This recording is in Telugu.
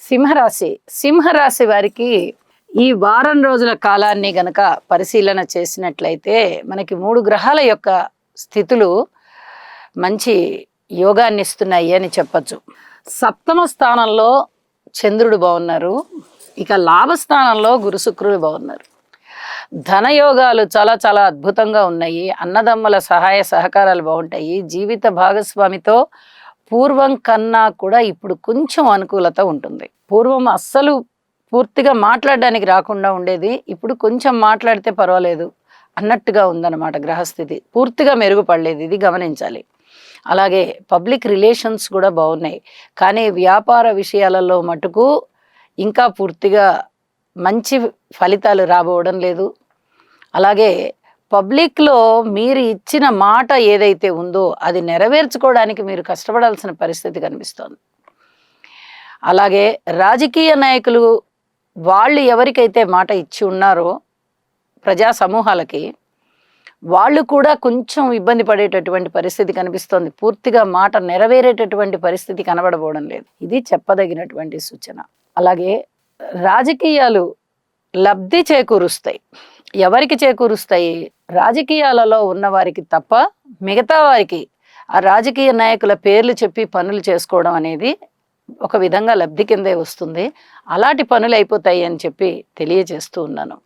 సింహరాశి సింహరాశి వారికి ఈ వారం రోజుల కాలాన్ని గనక పరిశీలన చేసినట్లయితే మనకి 3 గ్రహాల యొక్క స్థితులు మంచి యోగాన్ని ఇస్తున్నాయి అని చెప్పచ్చు. సప్తమ స్థానంలో చంద్రుడు బాగున్నారు. ఇక లాభస్థానంలో గురు శుక్రుడు బాగున్నారు. ధనయోగాలు చాలా చాలా అద్భుతంగా ఉన్నాయి. అన్నదమ్ముల సహాయ సహకారాలు బాగుంటాయి. జీవిత భాగస్వామితో పూర్వం కన్నా కూడా ఇప్పుడు కొంచెం అనుకూలత ఉంటుంది. పూర్వం అస్సలు పూర్తిగా మాట్లాడడానికి రాకుండా ఉండేది. ఇప్పుడు కొంచెం మాట్లాడితే పర్వాలేదు అన్నట్టుగా ఉందన్నమాట. గ్రహస్థితి పూర్తిగా మెరుగుపడలేదు, ఇది గమనించాలి. అలాగే పబ్లిక్ రిలేషన్స్ కూడా బాగున్నాయి. కానీ వ్యాపార విషయాలలో మటుకు ఇంకా పూర్తిగా మంచి ఫలితాలు రాబోవడం లేదు. అలాగే పబ్లిక్లో మీరు ఇచ్చిన మాట ఏదైతే ఉందో అది నెరవేర్చుకోవడానికి మీరు కష్టపడాల్సిన పరిస్థితి కనిపిస్తోంది. అలాగే రాజకీయ నాయకులు వాళ్ళు ఎవరికైతే మాట ఇచ్చి ఉన్నారో ప్రజా సమూహాలకి, వాళ్ళు కూడా కొంచెం ఇబ్బంది పడేటటువంటి పరిస్థితి కనిపిస్తోంది. పూర్తిగా మాట నెరవేరేటటువంటి పరిస్థితి కనబడబోవడం లేదు. ఇది చెప్పదగినటువంటి సూచన. అలాగే రాజకీయాలు లబ్ధి చేకూరుస్తాయి. ఎవరికి చేకూరుస్తాయి? రాజకీయాలలో ఉన్న వారికి తప్ప మిగతా వారికి ఆ రాజకీయ నాయకుల పేర్లు చెప్పి పనులు చేసుకోవడం అనేది ఒక విధంగా లబ్ధి కిందే వస్తుంది. అలాంటి పనులు అయిపోతాయి అని చెప్పి తెలియజేస్తూ ఉన్నాను.